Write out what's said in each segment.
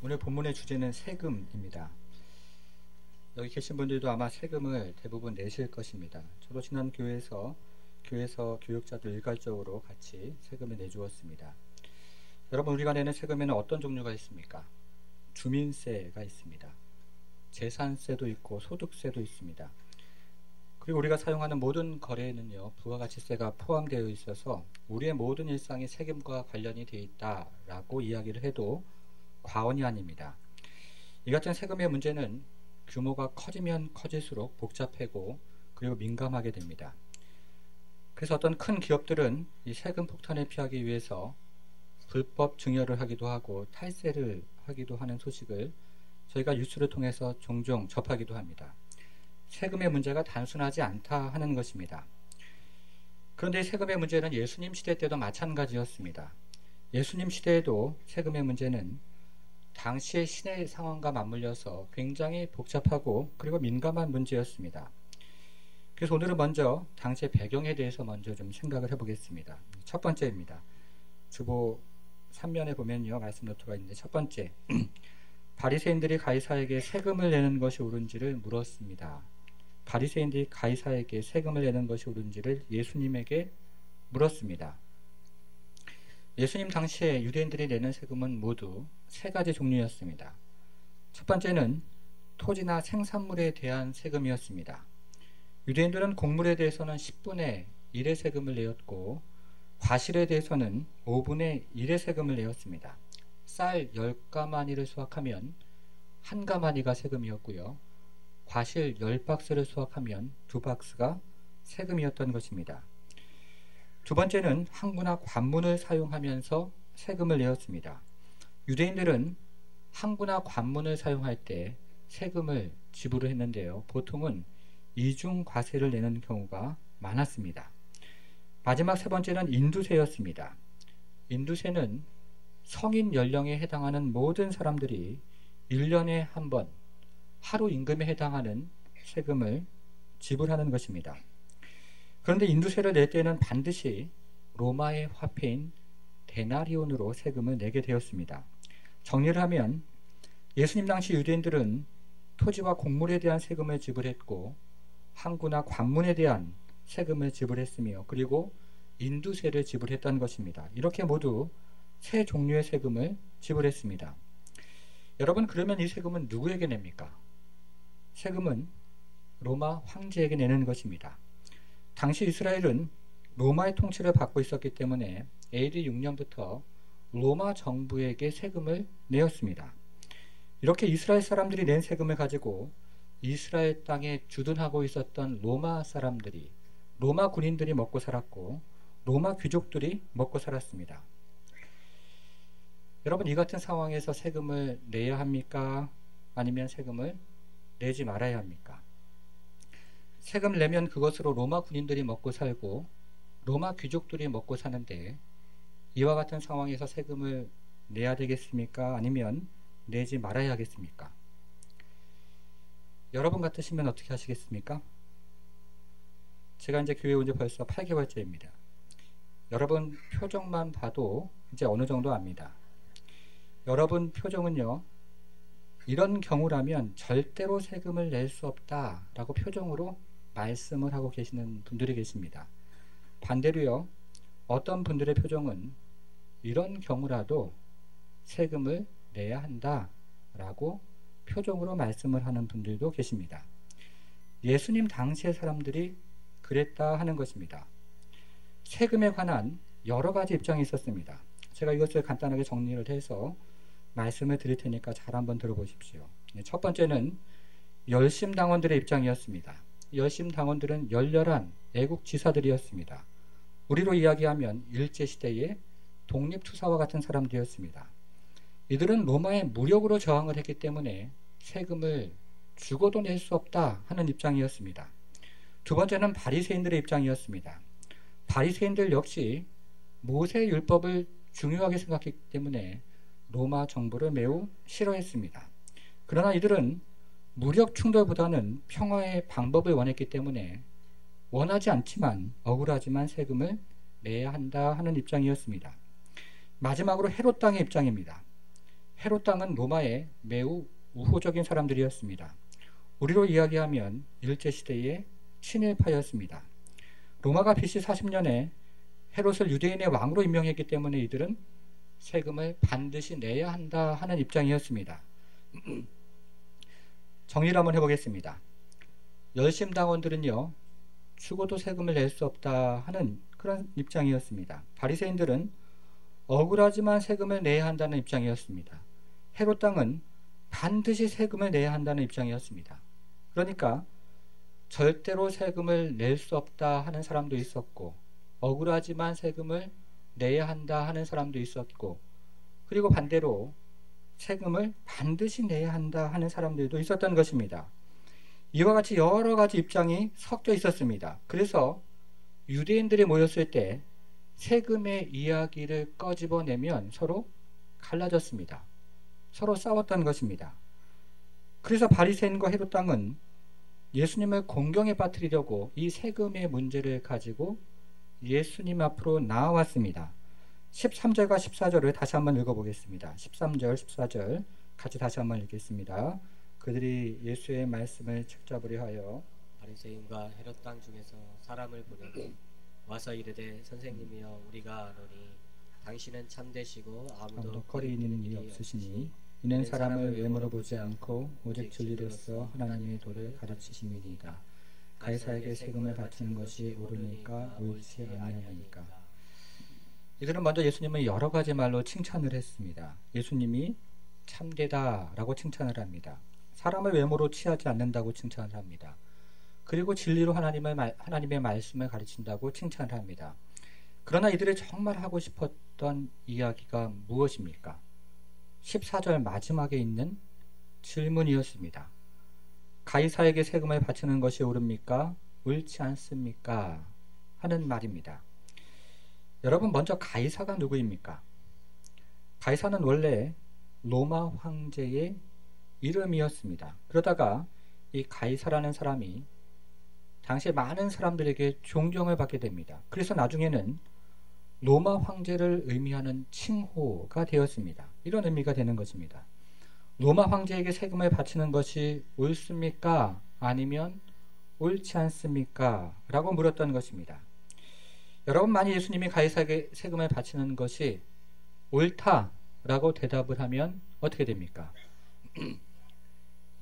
오늘 본문의 주제는 세금입니다. 여기 계신 분들도 아마 세금을 대부분 내실 것입니다. 저도 지난 교회에서 교육자들 일괄적으로 같이 세금을 내주었습니다. 여러분, 우리가 내는 세금에는 어떤 종류가 있습니까? 주민세가 있습니다. 재산세도 있고 소득세도 있습니다. 그리고 우리가 사용하는 모든 거래에는요, 부가가치세가 포함되어 있어서 우리의 모든 일상이 세금과 관련이 되어 있다라고 이야기를 해도 과언이 아닙니다. 이 같은 세금의 문제는 규모가 커지면 커질수록 복잡하고 그리고 민감하게 됩니다. 그래서 어떤 큰 기업들은 이 세금 폭탄을 피하기 위해서 불법 증여를 하기도 하고 탈세를 하기도 하는 소식을 저희가 뉴스를 통해서 종종 접하기도 합니다. 세금의 문제가 단순하지 않다 하는 것입니다. 그런데 세금의 문제는 예수님 시대 때도 마찬가지였습니다. 예수님 시대에도 세금의 문제는 당시의 시대의 상황과 맞물려서 굉장히 복잡하고 그리고 민감한 문제였습니다. 그래서 오늘은 먼저 당시의 배경에 대해서 먼저 좀 생각을 해보겠습니다. 첫 번째입니다. 주보 3면에 보면요, 말씀 노트가 있는데, 첫 번째, 바리새인들이 가이사에게 세금을 내는 것이 옳은지를 물었습니다. 바리새인들이 가이사에게 세금을 내는 것이 옳은지를 예수님에게 물었습니다. 예수님 당시에 유대인들이 내는 세금은 모두 세 가지 종류였습니다. 첫 번째는 토지나 생산물에 대한 세금이었습니다. 유대인들은 곡물에 대해서는 10분의 1의 세금을 내었고 과실에 대해서는 5분의 1의 세금을 내었습니다. 쌀 10가마니를 수확하면 1가마니가 세금이었고요. 과실 10박스를 수확하면 2박스가 세금이었던 것입니다. 두 번째는 항구나 관문을 사용하면서 세금을 내었습니다. 유대인들은 항구나 관문을 사용할 때 세금을 지불을 했는데요. 보통은 이중과세를 내는 경우가 많았습니다. 마지막 세 번째는 인두세였습니다. 인두세는 성인 연령에 해당하는 모든 사람들이 1년에 한 번 하루 임금에 해당하는 세금을 지불하는 것입니다. 그런데 인두세를 낼 때는 반드시 로마의 화폐인 데나리온으로 세금을 내게 되었습니다. 정리를 하면 예수님 당시 유대인들은 토지와 곡물에 대한 세금을 지불했고 항구나 관문에 대한 세금을 지불했으며 그리고 인두세를 지불했던 것입니다. 이렇게 모두 세 종류의 세금을 지불했습니다. 여러분, 그러면 이 세금은 누구에게 냅니까? 세금은 로마 황제에게 내는 것입니다. 당시 이스라엘은 로마의 통치를 받고 있었기 때문에 AD 6년부터 로마 정부에게 세금을 내었습니다. 이렇게 이스라엘 사람들이 낸 세금을 가지고 이스라엘 땅에 주둔하고 있었던 로마 사람들이, 로마 군인들이 먹고 살았고 로마 귀족들이 먹고 살았습니다. 여러분, 이 같은 상황에서 세금을 내야 합니까? 아니면 세금을 내지 말아야 합니까? 세금을 내면 그것으로 로마 군인들이 먹고 살고 로마 귀족들이 먹고 사는데 이와 같은 상황에서 세금을 내야 되겠습니까? 아니면 내지 말아야 하겠습니까? 여러분 같으시면 어떻게 하시겠습니까? 제가 이제 교회 온 지 벌써 8개월째입니다. 여러분 표정만 봐도 이제 어느 정도 압니다. 여러분 표정은요, 이런 경우라면 절대로 세금을 낼 수 없다라고 표정으로 말씀을 하고 계시는 분들이 계십니다. 반대로요, 어떤 분들의 표정은 이런 경우라도 세금을 내야 한다라고 표정으로 말씀을 하는 분들도 계십니다. 예수님 당시의 사람들이 그랬다 하는 것입니다. 세금에 관한 여러 가지 입장이 있었습니다. 제가 이것을 간단하게 정리를 해서 말씀을 드릴 테니까 잘 한번 들어보십시오. 첫 번째는 열심당원들의 입장이었습니다. 열심당원들은 열렬한 애국지사들이었습니다. 우리로 이야기하면 일제시대의 독립투사와 같은 사람들이었습니다. 이들은 로마에 무력으로 저항을 했기 때문에 세금을 죽어도 낼 수 없다 하는 입장이었습니다. 두 번째는 바리새인들의 입장이었습니다. 바리새인들 역시 모세율법을 중요하게 생각했기 때문에 로마 정부를 매우 싫어했습니다. 그러나 이들은 무력 충돌보다는 평화의 방법을 원했기 때문에 원하지 않지만 억울하지만 세금을 내야 한다 하는 입장이었습니다. 마지막으로 헤롯 당의 입장입니다. 헤롯 당은 로마의 매우 우호적인 사람들이었습니다. 우리로 이야기하면 일제시대의 친일파였습니다. 로마가 BC 40년에 헤롯을 유대인의 왕으로 임명했기 때문에 이들은 세금을 반드시 내야 한다 하는 입장이었습니다. 정리를 한번 해보겠습니다. 열심당원들은요, 죽어도 세금을 낼 수 없다 하는 그런 입장이었습니다. 바리새인들은 억울하지만 세금을 내야 한다는 입장이었습니다. 헤롯 당은 반드시 세금을 내야 한다는 입장이었습니다. 그러니까 절대로 세금을 낼 수 없다 하는 사람도 있었고, 억울하지만 세금을 내야 한다 하는 사람도 있었고, 그리고 반대로 세금을 반드시 내야 한다 하는 사람들도 있었던 것입니다. 이와 같이 여러 가지 입장이 섞여 있었습니다. 그래서 유대인들이 모였을 때 세금의 이야기를 꺼집어내면 서로 갈라졌습니다. 서로 싸웠던 것입니다. 그래서 바리새인과 헤롯 당은 예수님을 공경에 빠뜨리려고 이 세금의 문제를 가지고 예수님 앞으로 나아왔습니다. 13절과 14절을 다시 한번 읽어보겠습니다. 13절, 14절 같이 다시 한번 읽겠습니다. 그들이 예수의 말씀을 책잡으려 하여 바리새인과 헤롯 땅 중에서 사람을 보내니 와서 이르되 선생님이여 우리가 아노니 당신은 참되시고 아무도 거리 있는 일이 없으시니 이는 사람을 외모로 보지 않고 오직 진리로서 하나님의 도를 가르치심이니이다. 가이사에게 세금을 바치는 것이 옳으니까 옳지 아니하니까. 이들은 먼저 예수님을 여러 가지 말로 칭찬을 했습니다. 예수님이 참되다라고 칭찬을 합니다. 사람을 외모로 취하지 않는다고 칭찬을 합니다. 그리고 진리로 하나님의 말씀을 가르친다고 칭찬을 합니다. 그러나 이들이 정말 하고 싶었던 이야기가 무엇입니까? 14절 마지막에 있는 질문이었습니다. 가이사에게 세금을 바치는 것이 옳습니까? 옳지 않습니까? 하는 말입니다. 여러분, 먼저 가이사가 누구입니까? 가이사는 원래 로마 황제의 이름이었습니다. 그러다가 이 가이사라는 사람이 당시에 많은 사람들에게 존경을 받게 됩니다. 그래서 나중에는 로마 황제를 의미하는 칭호가 되었습니다. 이런 의미가 되는 것입니다. 로마 황제에게 세금을 바치는 것이 옳습니까? 아니면 옳지 않습니까? 라고 물었던 것입니다. 여러분, 만약 예수님이 가이사에게 세금을 바치는 것이 옳다라고 대답을 하면 어떻게 됩니까?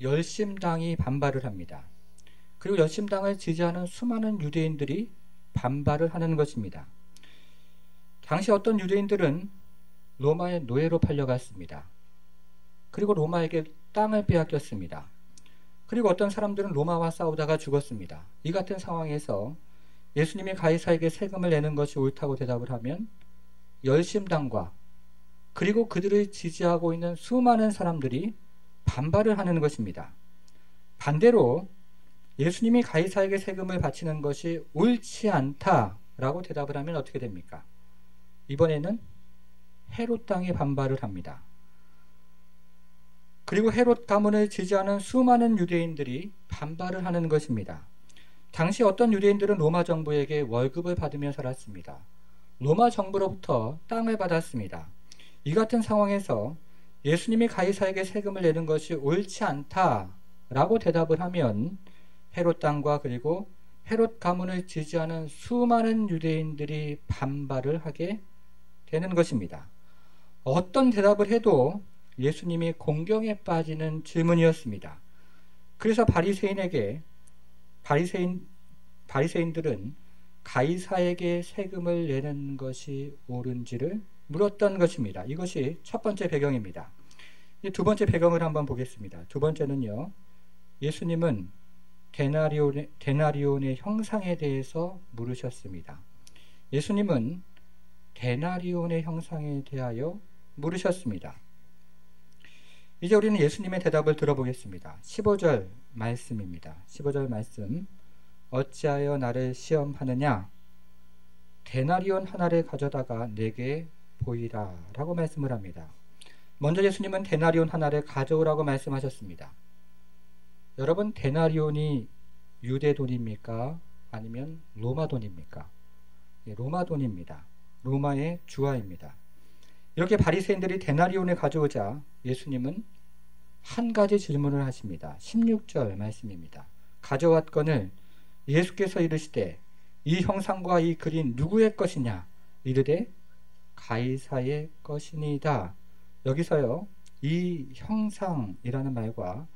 열심당이 반발을 합니다. 그리고 열심당을 지지하는 수많은 유대인들이 반발을 하는 것입니다. 당시 어떤 유대인들은 로마의 노예로 팔려갔습니다. 그리고 로마에게 땅을 빼앗겼습니다. 그리고 어떤 사람들은 로마와 싸우다가 죽었습니다. 이 같은 상황에서 예수님이 가이사에게 세금을 내는 것이 옳다고 대답을 하면 열심당과 그리고 그들을 지지하고 있는 수많은 사람들이 반발을 하는 것입니다. 반대로 예수님이 가이사에게 세금을 바치는 것이 옳지 않다라고 대답을 하면 어떻게 됩니까? 이번에는 헤롯 당이 반발을 합니다. 그리고 헤롯 가문을 지지하는 수많은 유대인들이 반발을 하는 것입니다. 당시 어떤 유대인들은 로마 정부에게 월급을 받으며 살았습니다. 로마 정부로부터 땅을 받았습니다. 이 같은 상황에서 예수님이 가이사에게 세금을 내는 것이 옳지 않다라고 대답을 하면 헤롯 당과 그리고 헤롯 가문을 지지하는 수많은 유대인들이 반발을 하게 되는 것입니다. 어떤 대답을 해도 예수님이 공경에 빠지는 질문이었습니다. 그래서 바리새인들은 가이사에게 세금을 내는 것이 옳은지를 물었던 것입니다. 이것이 첫 번째 배경입니다. 두 번째 배경을 한번 보겠습니다. 두 번째는요, 예수님은 데나리온의 형상에 대해서 물으셨습니다. 예수님은 데나리온의 형상에 대하여 물으셨습니다. 이제 우리는 예수님의 대답을 들어보겠습니다. 15절 말씀입니다. 15절 말씀. 어찌하여 나를 시험하느냐? 데나리온 하나를 가져다가 내게 보이라 라고 말씀을 합니다. 먼저 예수님은 데나리온 하나를 가져오라고 말씀하셨습니다. 여러분, 데나리온이 유대 돈입니까? 아니면 로마 돈입니까? 로마 돈입니다. 로마의 주화입니다. 이렇게 바리새인들이 데나리온을 가져오자 예수님은 한 가지 질문을 하십니다. 16절 말씀입니다. 가져왔거늘 예수께서 이르시되 이 형상과 이 글이 누구의 것이냐? 이르되 가이사의 것이니이다. 여기서요, 이 형상이라는 말과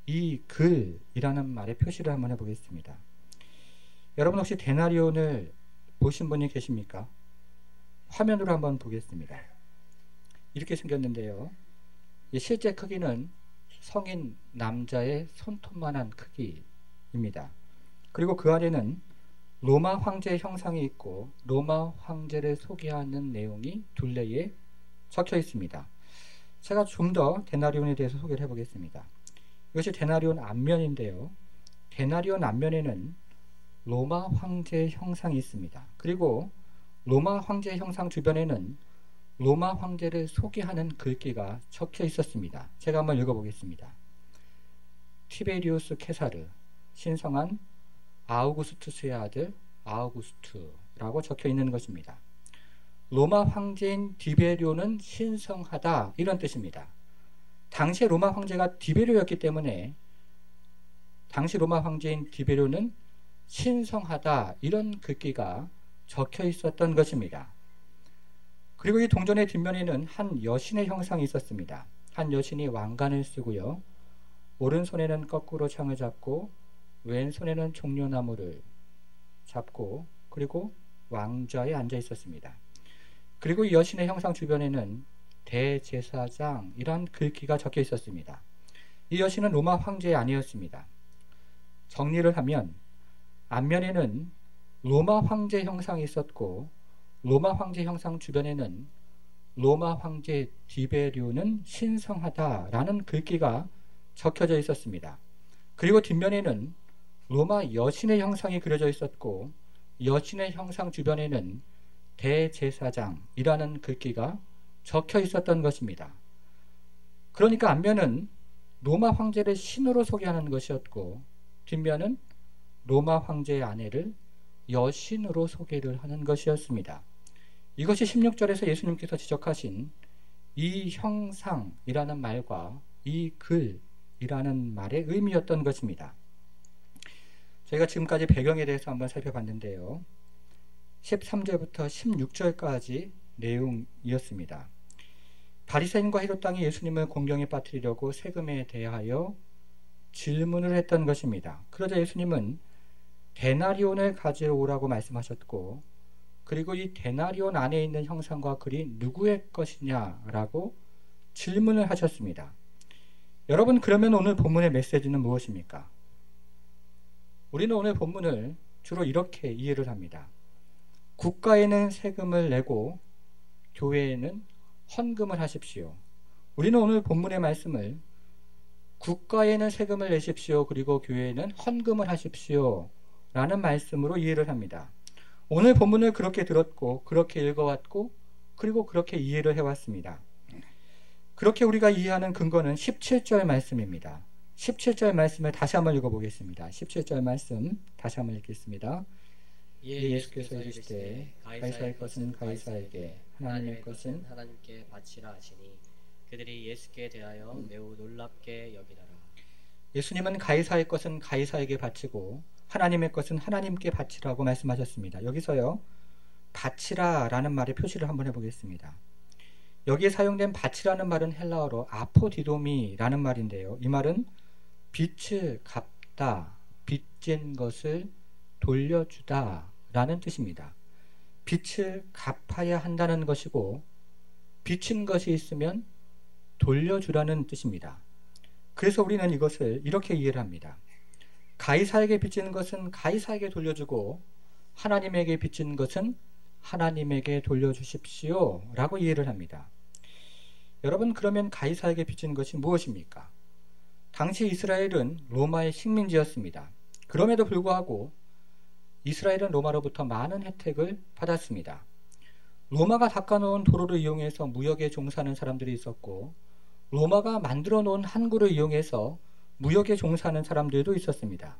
이 글이라는 말의 표시를 한번 해보겠습니다. 여러분 혹시 데나리온을 보신 분이 계십니까? 화면으로 한번 보겠습니다. 이렇게 생겼는데요. 실제 크기는 성인 남자의 손톱만한 크기입니다. 그리고 그 안에는 로마 황제의 형상이 있고 로마 황제를 소개하는 내용이 둘레에 적혀 있습니다. 제가 좀 더 데나리온에 대해서 소개를 해보겠습니다. 이것이 데나리온 앞면인데요. 데나리온 앞면에는 로마 황제의 형상이 있습니다. 그리고 로마 황제의 형상 주변에는 로마 황제를 소개하는 글귀가 적혀 있었습니다. 제가 한번 읽어보겠습니다. 티베리우스 케사르, 신성한 아우구스투스의 아들 아우구스투라고 적혀 있는 것입니다. 로마 황제인 디베리오는 신성하다, 이런 뜻입니다. 당시 로마 황제가 디베리오였기 때문에 당시 로마 황제인 디베리오는 신성하다, 이런 글귀가 적혀 있었던 것입니다. 그리고 이 동전의 뒷면에는 한 여신의 형상이 있었습니다. 한 여신이 왕관을 쓰고요, 오른손에는 거꾸로 창을 잡고 왼손에는 종려나무를 잡고 그리고 왕좌에 앉아 있었습니다. 그리고 이 여신의 형상 주변에는 대제사장이란 글귀가 적혀 있었습니다. 이 여신은 로마 황제 아니었습니다. 정리를 하면 앞면에는 로마 황제 형상이 있었고 로마 황제 형상 주변에는 로마 황제 디베리오는 신성하다라는 글귀가 적혀져 있었습니다. 그리고 뒷면에는 로마 여신의 형상이 그려져 있었고 여신의 형상 주변에는 대제사장이라는 글귀가 적혀 있었던 것입니다. 그러니까 앞면은 로마 황제를 신으로 소개하는 것이었고 뒷면은 로마 황제의 아내를 여신으로 소개를 하는 것이었습니다. 이것이 16절에서 예수님께서 지적하신 이 형상이라는 말과 이 글이라는 말의 의미였던 것입니다. 저희가 지금까지 배경에 대해서 한번 살펴봤는데요. 13절부터 16절까지 내용이었습니다. 바리새인과 헤롯 당이 예수님을 공경에 빠뜨리려고 세금에 대하여 질문을 했던 것입니다. 그러자 예수님은 데나리온을 가지러 오라고 말씀하셨고 그리고 이 데나리온 안에 있는 형상과 글이 누구의 것이냐라고 질문을 하셨습니다. 여러분, 그러면 오늘 본문의 메시지는 무엇입니까? 우리는 오늘 본문을 주로 이렇게 이해를 합니다. 국가에는 세금을 내고 교회에는 헌금을 하십시오. 우리는 오늘 본문의 말씀을 국가에는 세금을 내십시오. 그리고 교회에는 헌금을 하십시오. 라는 말씀으로 이해를 합니다. 오늘 본문을 그렇게 들었고 그렇게 읽어왔고 그리고 그렇게 이해를 해왔습니다. 그렇게 우리가 이해하는 근거는 17절 말씀입니다. 17절 말씀을 다시 한번 읽어보겠습니다. 17절 말씀 다시 한번 읽겠습니다. 예수께서 이르시되 가이사의 것은 가이사에게 하나님의 것은 하나님께 바치라 하시니 그들이 예수께 대하여 매우 놀랍게 여기더라. 예수님은 가이사의 것은 가이사에게 바치고 하나님의 것은 하나님께 바치라고 말씀하셨습니다. 여기서요, 바치라 라는 말의 표시를 한번 해보겠습니다. 여기에 사용된 바치라는 말은 헬라어로 아포디도미라는 말인데요. 이 말은 빚을 갚다, 빚진 것을 돌려주다 라는 뜻입니다. 빚을 갚아야 한다는 것이고 빚진 것이 있으면 돌려주라는 뜻입니다. 그래서 우리는 이것을 이렇게 이해를 합니다. 가이사에게 빚진 것은 가이사에게 돌려주고 하나님에게 빚진 것은 하나님에게 돌려주십시오 라고 이해를 합니다. 여러분, 그러면 가이사에게 빚진 것이 무엇입니까? 당시 이스라엘은 로마의 식민지였습니다. 그럼에도 불구하고 이스라엘은 로마로부터 많은 혜택을 받았습니다. 로마가 닦아놓은 도로를 이용해서 무역에 종사하는 사람들이 있었고 로마가 만들어 놓은 항구를 이용해서 무역에 종사하는 사람들도 있었습니다.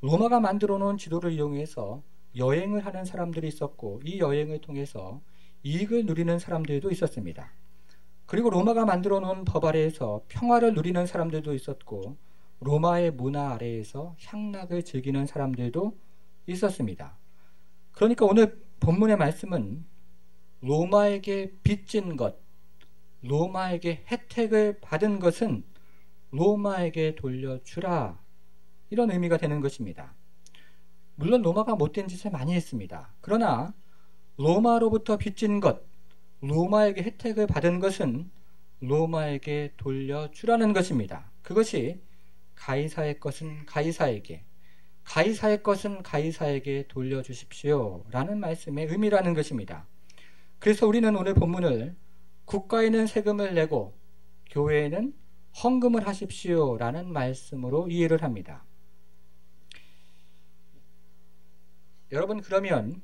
로마가 만들어 놓은 지도를 이용해서 여행을 하는 사람들이 있었고 이 여행을 통해서 이익을 누리는 사람들도 있었습니다. 그리고 로마가 만들어 놓은 법 아래에서 평화를 누리는 사람들도 있었고 로마의 문화 아래에서 향락을 즐기는 사람들도 있었습니다. 그러니까 오늘 본문의 말씀은 로마에게 빚진 것, 로마에게 혜택을 받은 것은 로마에게 돌려주라, 이런 의미가 되는 것입니다. 물론 로마가 못된 짓을 많이 했습니다. 그러나 로마로부터 빚진 것, 로마에게 혜택을 받은 것은 로마에게 돌려주라는 것입니다. 그것이 가이사의 것은 가이사에게, 가이사의 것은 가이사에게 돌려주십시오 라는 말씀의 의미라는 것입니다. 그래서 우리는 오늘 본문을 국가에는 세금을 내고 교회에는 헌금을 하십시오 라는 말씀으로 이해를 합니다. 여러분, 그러면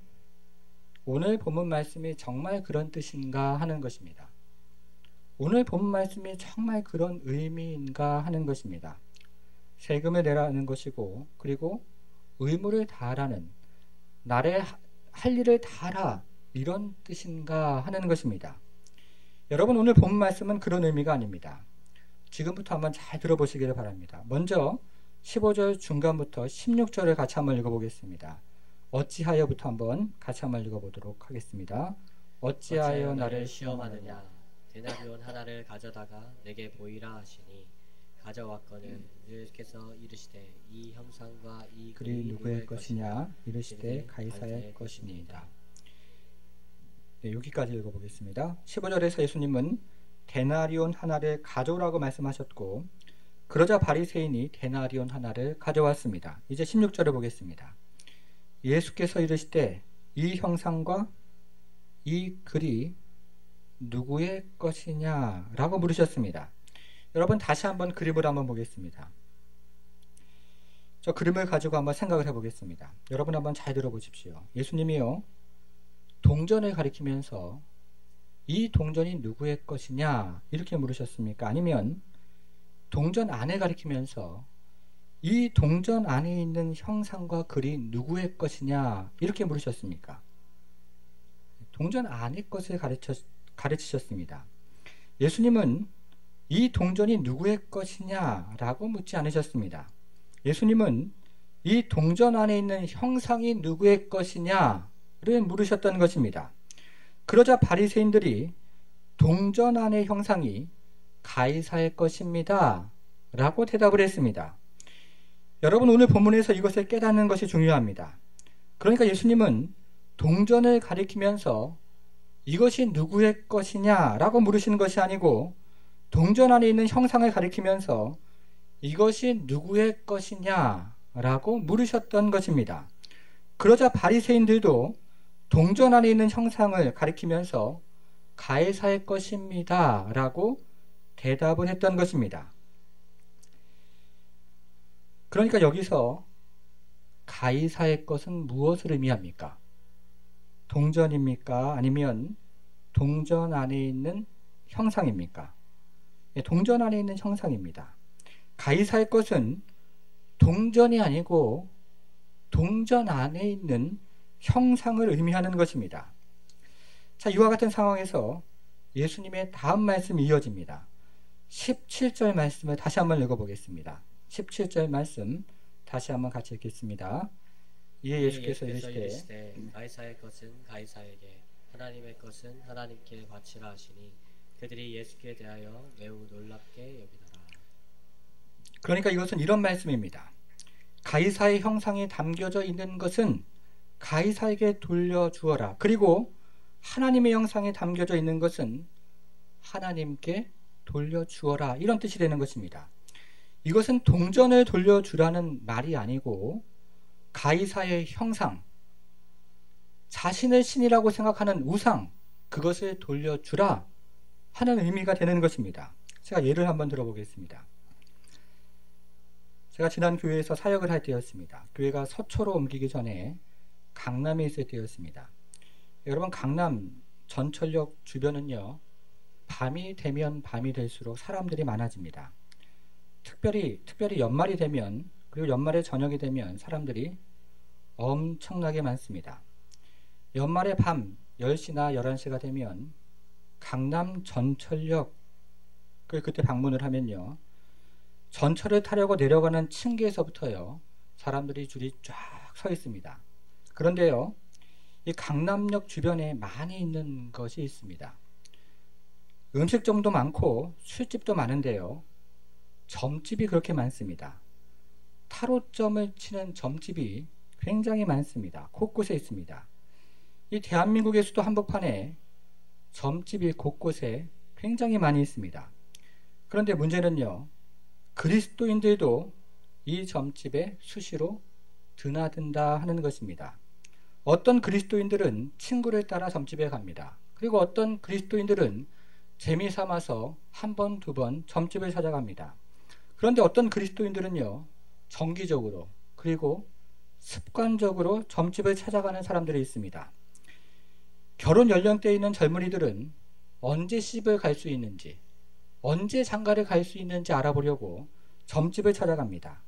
오늘 본문 말씀이 정말 그런 뜻인가 하는 것입니다. 오늘 본문 말씀이 정말 그런 의미인가 하는 것입니다. 세금을 내라는 것이고, 그리고 의무를 다하라는, 나의 할 일을 다하라, 이런 뜻인가 하는 것입니다. 여러분, 오늘 본문 말씀은 그런 의미가 아닙니다. 지금부터 한번 잘 들어보시기를 바랍니다. 먼저 15절 중간부터 16절을 같이 한번 읽어보겠습니다. 어찌하여부터 한번 같이 한번 읽어보도록 하겠습니다. 어찌하여 나를 시험하느냐. 데나리온 하나를 가져다가 내게 보이라 하시니 가져왔거늘 예수께서 이르시되 이 형상과 이 글이 누구의 것이냐. 이르시되 가이사의 것이니이다. 네, 여기까지 읽어보겠습니다. 15절에서 예수님은 데나리온 하나를 가져오라고 말씀하셨고, 그러자 바리새인이 데나리온 하나를 가져왔습니다. 이제 16절을 보겠습니다. 예수께서 이르시되 이 형상과 이 글이 누구의 것이냐 라고 물으셨습니다. 여러분, 다시 한번 그림을 한번 보겠습니다. 저 그림을 가지고 한번 생각을 해보겠습니다. 여러분 한번 잘 들어보십시오. 예수님이요, 동전을 가리키면서 이 동전이 누구의 것이냐 이렇게 물으셨습니까? 아니면 동전 안에 가리키면서 이 동전 안에 있는 형상과 글이 누구의 것이냐 이렇게 물으셨습니까? 동전 안의 것을 가르치셨습니다. 예수님은 이 동전이 누구의 것이냐 라고 묻지 않으셨습니다. 예수님은 이 동전 안에 있는 형상이 누구의 것이냐를 물으셨던 것입니다. 그러자 바리새인들이 동전 안의 형상이 가이사의 것입니다 라고 대답을 했습니다. 여러분, 오늘 본문에서 이것을 깨닫는 것이 중요합니다. 그러니까 예수님은 동전을 가리키면서 이것이 누구의 것이냐 라고 물으시는 것이 아니고, 동전 안에 있는 형상을 가리키면서 이것이 누구의 것이냐 라고 물으셨던 것입니다. 그러자 바리새인들도 동전 안에 있는 형상을 가리키면서 가이사의 것입니다 라고 대답을 했던 것입니다. 그러니까 여기서 가이사의 것은 무엇을 의미합니까? 동전입니까? 아니면 동전 안에 있는 형상입니까? 동전 안에 있는 형상입니다. 가이사의 것은 동전이 아니고 동전 안에 있는 형상을 의미하는 것입니다. 자, 이와 같은 상황에서 예수님의 다음 말씀이 이어집니다. 17절 말씀을 다시 한번 읽어보겠습니다. 17절 말씀 다시 한번 같이 읽겠습니다. 이에 예수께서 이르시되 가이사의 것은 가이사에게, 하나님의 것은 하나님께 바치라 하시니 그들이 예수께 대하여 매우 놀랍게 여기더라. 그러니까 이것은 이런 말씀입니다. 가이사의 형상이 담겨져 있는 것은 가이사에게 돌려주어라. 그리고 하나님의 형상이 담겨져 있는 것은 하나님께 돌려주어라. 이런 뜻이 되는 것입니다. 이것은 동전을 돌려주라는 말이 아니고 가이사의 형상, 자신을 신이라고 생각하는 우상, 그것을 돌려주라 하는 의미가 되는 것입니다. 제가 예를 한번 들어보겠습니다. 제가 지난 교회에서 사역을 할 때였습니다. 교회가 서초로 옮기기 전에 강남에 있을 때였습니다. 여러분, 강남 전철역 주변은요, 밤이 되면 밤이 될수록 사람들이 많아집니다. 특별히 연말이 되면, 그리고 연말에 저녁이 되면 사람들이 엄청나게 많습니다. 연말에 밤 10시나 11시가 되면 강남 전철역 그때 방문을 하면요, 전철을 타려고 내려가는 층계에서부터요, 사람들이 줄이 쫙 서 있습니다. 그런데요, 이 강남역 주변에 많이 있는 것이 있습니다. 음식점도 많고 술집도 많은데요, 점집이 그렇게 많습니다. 타로점을 치는 점집이 굉장히 많습니다. 곳곳에 있습니다. 이 대한민국의 수도 한복판에 점집이 곳곳에 굉장히 많이 있습니다. 그런데 문제는요, 그리스도인들도 이 점집에 수시로 드나든다 하는 것입니다. 어떤 그리스도인들은 친구를 따라 점집에 갑니다. 그리고 어떤 그리스도인들은 재미삼아서 한 번, 두 번 점집을 찾아갑니다. 그런데 어떤 그리스도인들은요, 정기적으로 그리고 습관적으로 점집을 찾아가는 사람들이 있습니다. 결혼 연령대에 있는 젊은이들은 언제 시집을 갈 수 있는지, 언제 장가를 갈 수 있는지 알아보려고 점집을 찾아갑니다.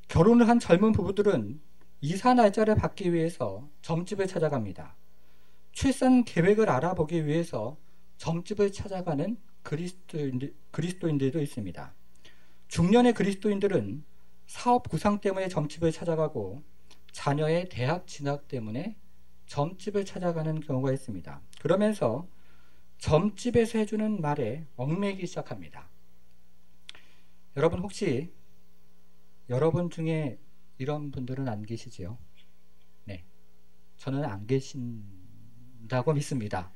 결혼을 한 젊은 부부들은 이사 날짜를 받기 위해서 점집을 찾아갑니다. 출산 계획을 알아보기 위해서 점집을 찾아가는 그리스도인들도 있습니다. 중년의 그리스도인들은 사업 구상 때문에 점집을 찾아가고 자녀의 대학 진학 때문에 점집을 찾아가는 경우가 있습니다. 그러면서 점집에서 해주는 말에 얽매이기 시작합니다. 여러분, 혹시 여러분 중에 이런 분들은 안 계시지요? 네, 저는 안 계신다고 믿습니다.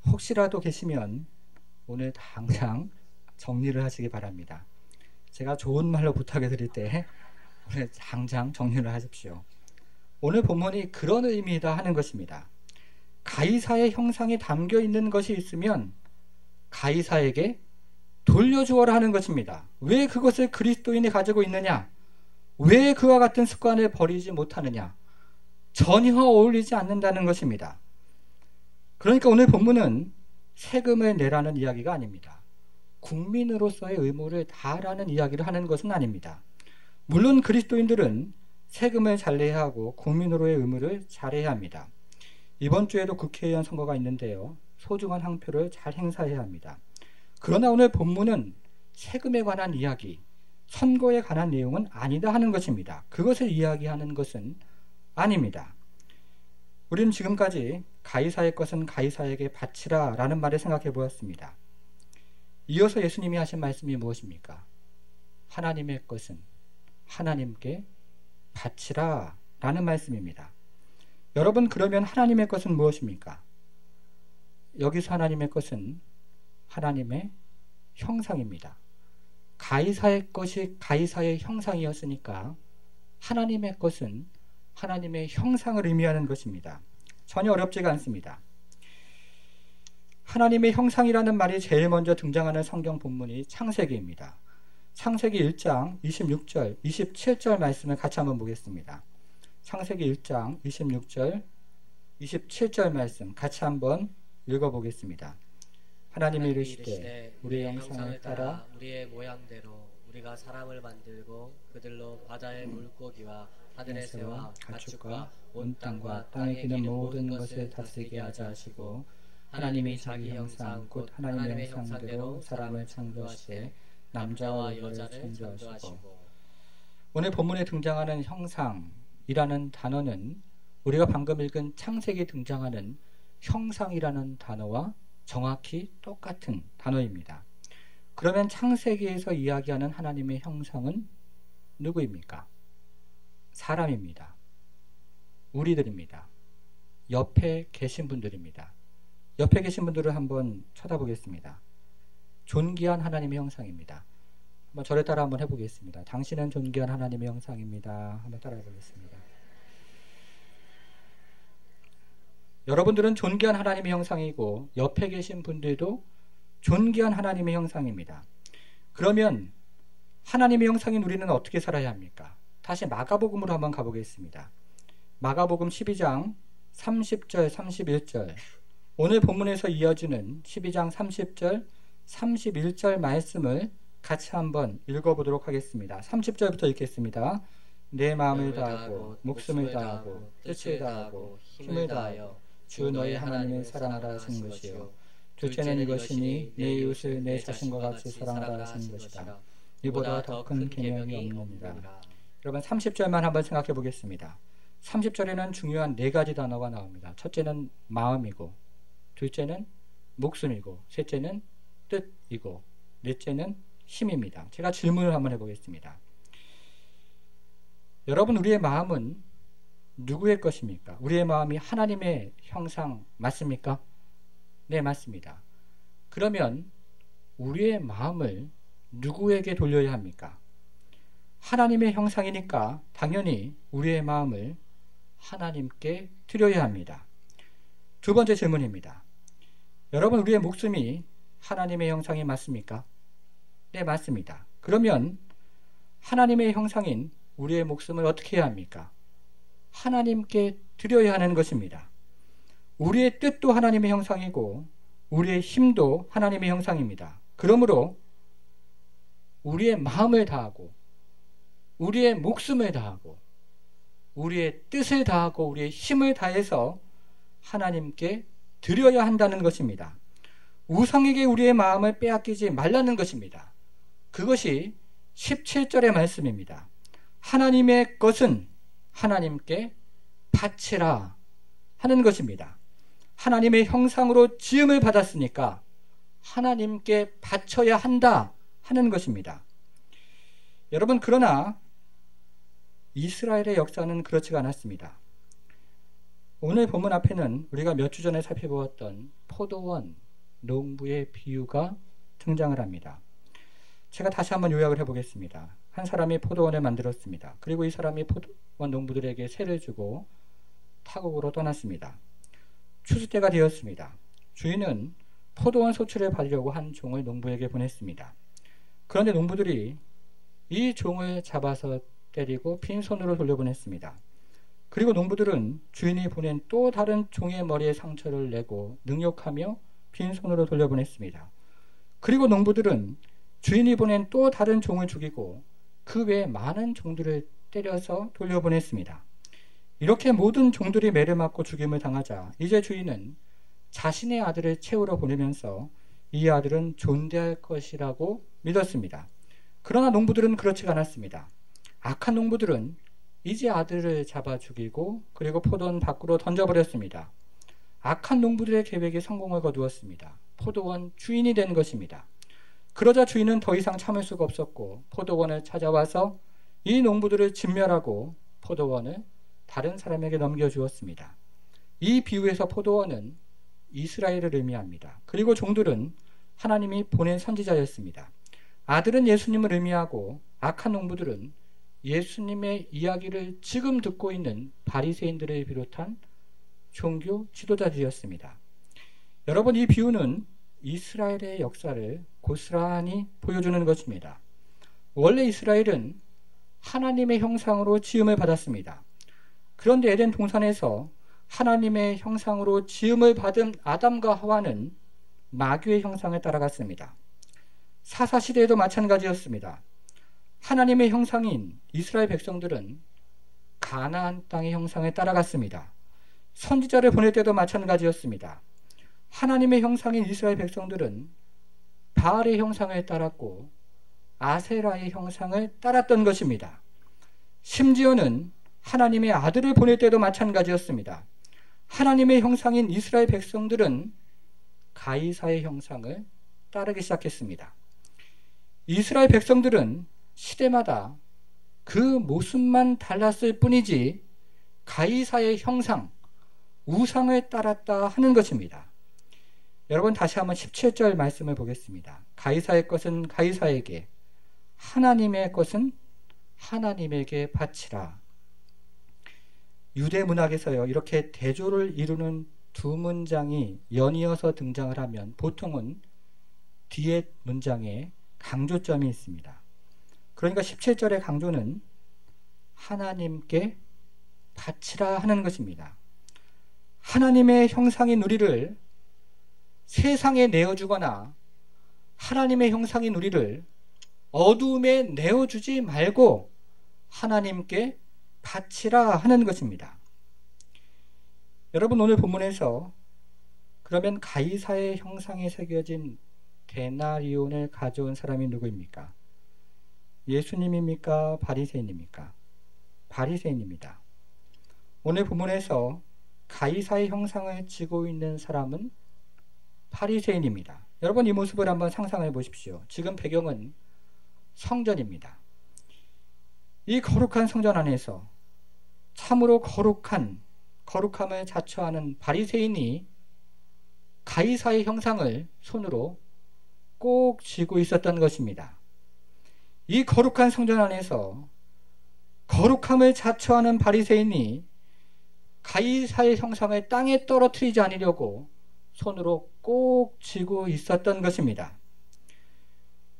혹시라도 계시면 오늘 당장 정리를 하시기 바랍니다. 제가 좋은 말로 부탁해 드릴 때 오늘 당장 정리를 하십시오. 오늘 본문이 그런 의미이다 하는 것입니다. 가이사의 형상이 담겨 있는 것이 있으면 가이사에게 돌려주어라 하는 것입니다. 왜 그것을 그리스도인이 가지고 있느냐? 왜 그와 같은 습관을 버리지 못하느냐? 전혀 어울리지 않는다는 것입니다. 그러니까 오늘 본문은 세금을 내라는 이야기가 아닙니다. 국민으로서의 의무를 다하라는 이야기를 하는 것은 아닙니다. 물론 그리스도인들은 세금을 잘 내야 하고 국민으로의 의무를 잘해야 합니다. 이번 주에도 국회의원 선거가 있는데요, 소중한 한 표를 잘 행사해야 합니다. 그러나 오늘 본문은 세금에 관한 이야기, 선거에 관한 내용은 아니다 하는 것입니다. 그것을 이야기하는 것은 아닙니다. 우리는 지금까지 가이사의 것은 가이사에게 바치라 라는 말을 생각해 보았습니다. 이어서 예수님이 하신 말씀이 무엇입니까? 하나님의 것은 하나님께 바치라 라는 말씀입니다. 여러분, 그러면 하나님의 것은 무엇입니까? 여기서 하나님의 것은 하나님의 형상입니다. 가이사의 것이 가이사의 형상이었으니까 하나님의 것은 하나님의 형상을 의미하는 것입니다. 전혀 어렵지가 않습니다. 하나님의 형상이라는 말이 제일 먼저 등장하는 성경 본문이 창세기입니다. 창세기 1장 26절, 27절 말씀을 같이 한번 보겠습니다. 창세기 1장 26절, 27절 말씀 같이 한번 읽어보겠습니다. 하나님이 이르시되 우리의 형상을 따라 우리의 모양대로 우리가 사람을 만들고 그들로 바다의 물고기와 하늘의 새와 가축과 온 땅과 땅에 기는 모든 것을 다스리게 하자 하시고, 하나님이 자기 형상 곧 하나님의 형상대로 사람을 창조하시되 남자와 여자를 창조하시고. 오늘 본문에 등장하는 형상이라는 단어는 우리가 방금 읽은 창세기에 등장하는 형상이라는 단어와 정확히 똑같은 단어입니다. 그러면 창세기에서 이야기하는 하나님의 형상은 누구입니까? 사람입니다. 우리들입니다. 옆에 계신 분들입니다. 옆에 계신 분들을 한번 쳐다보겠습니다. 존귀한 하나님의 형상입니다. 한번 저를 따라 한번 해보겠습니다. 당신은 존귀한 하나님의 형상입니다. 한번 따라 해보겠습니다. 여러분들은 존귀한 하나님의 형상이고 옆에 계신 분들도 존귀한 하나님의 형상입니다. 그러면 하나님의 형상인 우리는 어떻게 살아야 합니까? 다시 마가복음으로 한번 가보겠습니다. 마가복음 12장 30절 31절, 오늘 본문에서 이어지는 12장 30절 31절 말씀을 같이 한번 읽어보도록 하겠습니다. 30절부터 읽겠습니다. 내 마음을 다하고 목숨을 다하고 뜻을 다하고 힘을 다하여 주 너희 하나님을 사랑하라 하신 것이요 둘째는 이것이니 내 이웃을 내 자신과 같이 사랑하라 하신 것이다. 이보다 더 큰 계명이 없느니라. 여러분 30절만 한번 생각해 보겠습니다. 30절에는 중요한 네 가지 단어가 나옵니다. 첫째는 마음이고, 둘째는 목숨이고, 셋째는 뜻이고, 넷째는 힘입니다. 제가 질문을 한번 해보겠습니다. 여러분, 우리의 마음은 누구의 것입니까? 우리의 마음이 하나님의 형상 맞습니까? 네, 맞습니다. 그러면 우리의 마음을 누구에게 돌려야 합니까? 하나님의 형상이니까 당연히 우리의 마음을 하나님께 드려야 합니다. 두 번째 질문입니다. 여러분, 우리의 목숨이 하나님의 형상이 맞습니까? 네, 맞습니다. 그러면 하나님의 형상인 우리의 목숨을 어떻게 해야 합니까? 하나님께 드려야 하는 것입니다. 우리의 뜻도 하나님의 형상이고 우리의 힘도 하나님의 형상입니다. 그러므로 우리의 마음을 다하고 우리의 목숨을 다하고 우리의 뜻을 다하고 우리의 힘을 다해서 하나님께 드려야 한다는 것입니다. 우상에게 우리의 마음을 빼앗기지 말라는 것입니다. 그것이 17절의 말씀입니다. 하나님의 것은 하나님께 바치라 하는 것입니다. 하나님의 형상으로 지음을 받았으니까 하나님께 바쳐야 한다 하는 것입니다. 여러분, 그러나 이스라엘의 역사는 그렇지가 않았습니다. 오늘 본문 앞에는 우리가 몇 주 전에 살펴보았던 포도원, 농부의 비유가 등장을 합니다. 제가 다시 한번 요약을 해보겠습니다. 한 사람이 포도원을 만들었습니다. 그리고 이 사람이 포도원 농부들에게 세를 주고 타국으로 떠났습니다. 추수 때가 되었습니다. 주인은 포도원 소출을 받으려고 한 종을 농부에게 보냈습니다. 그런데 농부들이 이 종을 잡아서 때리고 빈손으로 돌려보냈습니다. 그리고 농부들은 주인이 보낸 또 다른 종의 머리에 상처를 내고 능욕하며 빈손으로 돌려보냈습니다. 그리고 농부들은 주인이 보낸 또 다른 종을 죽이고 그 외에 많은 종들을 때려서 돌려보냈습니다. 이렇게 모든 종들이 매를 맞고 죽임을 당하자 이제 주인은 자신의 아들을 채우러 보내면서 이 아들은 존대할 것이라고 믿었습니다. 그러나 농부들은 그렇지 않았습니다. 악한 농부들은 이제 아들을 잡아 죽이고 그리고 포도원 밖으로 던져버렸습니다. 악한 농부들의 계획이 성공을 거두었습니다. 포도원 주인이 된 것입니다. 그러자 주인은 더 이상 참을 수가 없었고 포도원을 찾아와서 이 농부들을 진멸하고 포도원을 다른 사람에게 넘겨주었습니다. 이 비유에서 포도원은 이스라엘을 의미합니다. 그리고 종들은 하나님이 보낸 선지자였습니다. 아들은 예수님을 의미하고 악한 농부들은 예수님의 이야기를 지금 듣고 있는 바리새인들을 비롯한 종교 지도자들이었습니다. 여러분, 이 비유는 이스라엘의 역사를 고스란히 보여주는 것입니다. 원래 이스라엘은 하나님의 형상으로 지음을 받았습니다. 그런데 에덴 동산에서 하나님의 형상으로 지음을 받은 아담과 하와는 마귀의 형상을 따라갔습니다. 사사시대에도 마찬가지였습니다. 하나님의 형상인 이스라엘 백성들은 가나안 땅의 형상을 따라갔습니다. 선지자를 보낼 때도 마찬가지였습니다. 하나님의 형상인 이스라엘 백성들은 바알의 형상을 따랐고 아세라의 형상을 따랐던 것입니다. 심지어는 하나님의 아들을 보낼 때도 마찬가지였습니다. 하나님의 형상인 이스라엘 백성들은 가이사의 형상을 따르기 시작했습니다. 이스라엘 백성들은 시대마다 그 모습만 달랐을 뿐이지 가이사의 형상, 우상을 따랐다 하는 것입니다. 여러분, 다시 한번 17절 말씀을 보겠습니다. 가이사의 것은 가이사에게, 하나님의 것은 하나님에게 바치라. 유대 문학에서요, 이렇게 대조를 이루는 두 문장이 연이어서 등장을 하면 보통은 뒤에 문장에 강조점이 있습니다. 그러니까 17절의 강조는 하나님께 바치라 하는 것입니다. 하나님의 형상인 우리를 세상에 내어주거나 하나님의 형상인 우리를 어두움에 내어주지 말고 하나님께 바치라 하는 것입니다. 여러분, 오늘 본문에서 그러면 가이사의 형상에 새겨진 데나리온을 가져온 사람이 누구입니까? 예수님입니까? 바리새인입니까? 바리새인입니다. 오늘 본문에서 가이사의 형상을 지고 있는 사람은 바리새인입니다. 여러분, 이 모습을 한번 상상해 보십시오. 지금 배경은 성전입니다. 이 거룩한 성전 안에서 참으로 거룩함을 자처하는 바리새인이 가이사의 형상을 손으로 꼭 쥐고 있었던 것입니다. 이 거룩한 성전 안에서 거룩함을 자처하는 바리새인이 가이사의 형상을 땅에 떨어뜨리지 않으려고 손으로 꼭 쥐고 있었던 것입니다.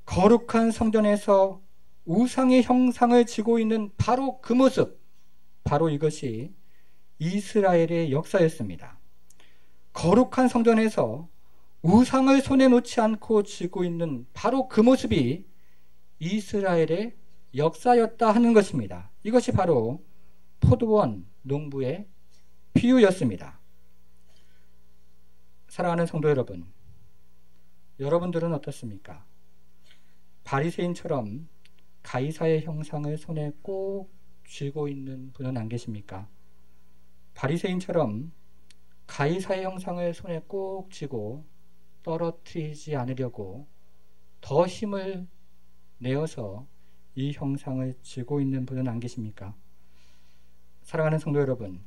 거룩한 성전에서 우상의 형상을 쥐고 있는 바로 그 모습, 바로 이것이 이스라엘의 역사였습니다. 거룩한 성전에서 우상을 손에 놓지 않고 쥐고 있는 바로 그 모습이 이스라엘의 역사였다 하는 것입니다. 이것이 바로 포도원 농부의 비유였습니다. 사랑하는 성도 여러분, 여러분들은 어떻습니까? 바리새인처럼 가이사의 형상을 손에 꼭 쥐고 있는 분은 안 계십니까? 바리새인처럼 가이사의 형상을 손에 꼭 쥐고 떨어뜨리지 않으려고 더 힘을 내어서 이 형상을 쥐고 있는 분은 안 계십니까? 사랑하는 성도 여러분,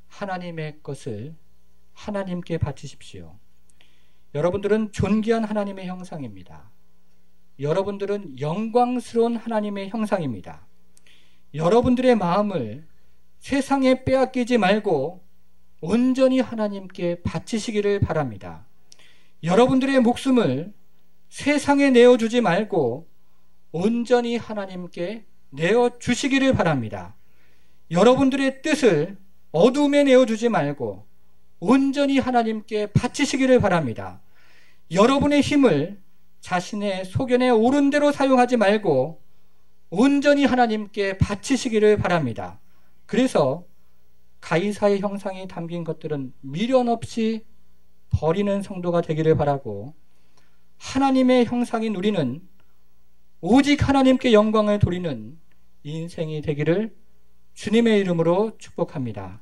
하나님의 것을 하나님께 바치십시오. 여러분들은 존귀한 하나님의 형상입니다. 여러분들은 영광스러운 하나님의 형상입니다. 여러분들의 마음을 세상에 빼앗기지 말고 온전히 하나님께 바치시기를 바랍니다. 여러분들의 목숨을 세상에 내어주지 말고 온전히 하나님께 내어주시기를 바랍니다. 여러분들의 뜻을 어둠에 내어주지 말고 온전히 하나님께 바치시기를 바랍니다. 여러분의 힘을 자신의 소견에 옳은 대로 사용하지 말고 온전히 하나님께 바치시기를 바랍니다. 그래서 가이사의 형상이 담긴 것들은 미련 없이 버리는 성도가 되기를 바라고, 하나님의 형상인 우리는 오직 하나님께 영광을 돌리는 인생이 되기를 주님의 이름으로 축복합니다.